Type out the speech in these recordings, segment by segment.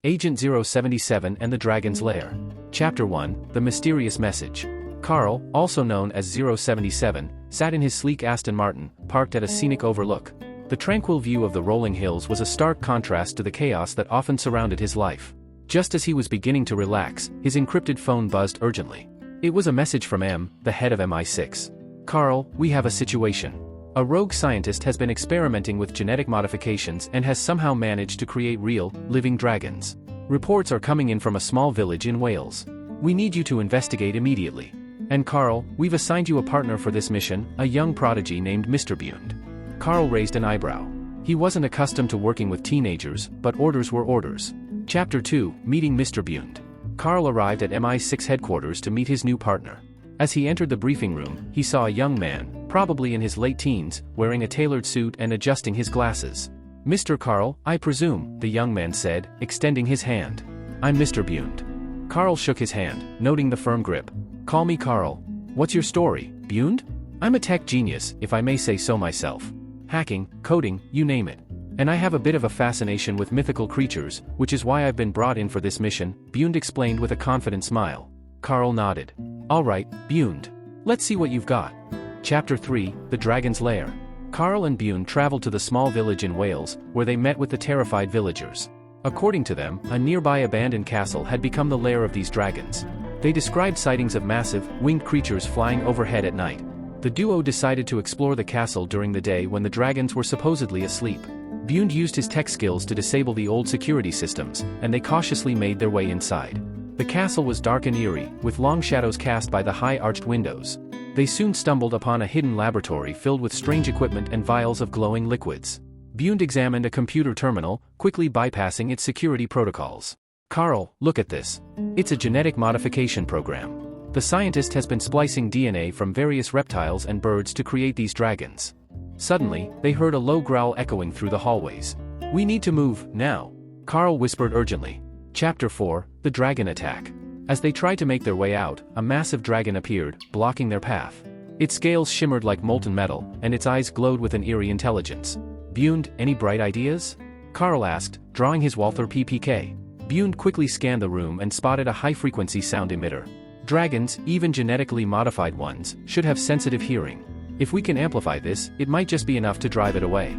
Agent 077 and the Dragon's Lair. Chapter 1, The Mysterious Message. Carl, also known as 077, sat in his sleek Aston Martin, parked at a scenic overlook. The tranquil view of the rolling hills was a stark contrast to the chaos that often surrounded his life. Just as he was beginning to relax, his encrypted phone buzzed urgently. It was a message from M, the head of MI6. Carl, we have a situation. A rogue scientist has been experimenting with genetic modifications and has somehow managed to create real, living dragons. Reports are coming in from a small village in Wales. We need you to investigate immediately. And Carl, we've assigned you a partner for this mission, a young prodigy named Mr. Bund. Carl raised an eyebrow. He wasn't accustomed to working with teenagers, but orders were orders. Chapter 2, Meeting Mr. Bund. Carl arrived at MI6 headquarters to meet his new partner. As he entered the briefing room, he saw a young man, probably in his late teens, wearing a tailored suit and adjusting his glasses. Mr. Carl, I presume, the young man said, extending his hand. I'm Mr. Bund. Carl shook his hand, noting the firm grip. Call me Carl. What's your story, Bund? I'm a tech genius, if I may say so myself. Hacking, coding, you name it. And I have a bit of a fascination with mythical creatures, which is why I've been brought in for this mission, Bund explained with a confident smile. Carl nodded. Alright, Bund. Let's see what you've got. Chapter 3, The Dragon's Lair. Carl and Bund traveled to the small village in Wales, where they met with the terrified villagers. According to them, a nearby abandoned castle had become the lair of these dragons. They described sightings of massive, winged creatures flying overhead at night. The duo decided to explore the castle during the day when the dragons were supposedly asleep. Bund used his tech skills to disable the old security systems, and they cautiously made their way inside. The castle was dark and eerie, with long shadows cast by the high arched windows. They soon stumbled upon a hidden laboratory filled with strange equipment and vials of glowing liquids. Bund examined a computer terminal, quickly bypassing its security protocols. Carl, look at this. It's a genetic modification program. The scientist has been splicing DNA from various reptiles and birds to create these dragons. Suddenly, they heard a low growl echoing through the hallways. We need to move, now. Carl whispered urgently. Chapter 4, The Dragon Attack. As they tried to make their way out, a massive dragon appeared, blocking their path. Its scales shimmered like molten metal, and its eyes glowed with an eerie intelligence. Bund, any bright ideas? Carl asked, drawing his Walther PPK. Bund quickly scanned the room and spotted a high-frequency sound emitter. Dragons, even genetically modified ones, should have sensitive hearing. If we can amplify this, it might just be enough to drive it away.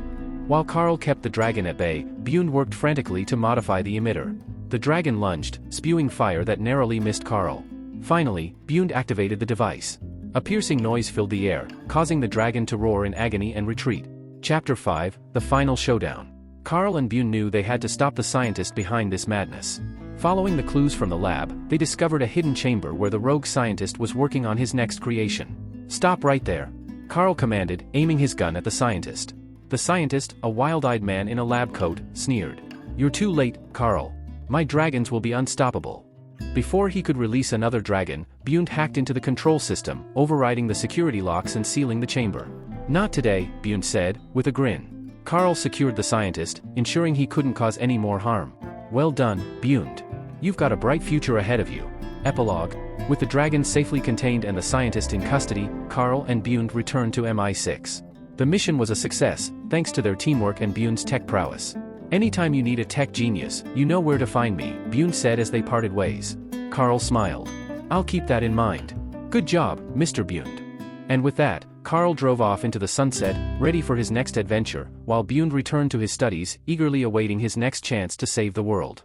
While Carl kept the dragon at bay, Bund worked frantically to modify the emitter. The dragon lunged, spewing fire that narrowly missed Carl. Finally, Bund activated the device. A piercing noise filled the air, causing the dragon to roar in agony and retreat. Chapter 5, The Final Showdown. Carl and Bund knew they had to stop the scientist behind this madness. Following the clues from the lab, they discovered a hidden chamber where the rogue scientist was working on his next creation. Stop right there. Carl commanded, aiming his gun at the scientist. The scientist, a wild-eyed man in a lab coat, sneered. You're too late, Carl. My dragons will be unstoppable. Before he could release another dragon, Bund hacked into the control system, overriding the security locks and sealing the chamber. Not today, Bund said, with a grin. Carl secured the scientist, ensuring he couldn't cause any more harm. Well done, Bund. You've got a bright future ahead of you. Epilogue. With the dragons safely contained and the scientist in custody, Carl and Bund returned to MI6. The mission was a success, thanks to their teamwork and Bund's tech prowess. Anytime you need a tech genius, you know where to find me, Bund said as they parted ways. Carl smiled. I'll keep that in mind. Good job, Mr. Bund. And with that, Carl drove off into the sunset, ready for his next adventure, while Bund returned to his studies, eagerly awaiting his next chance to save the world.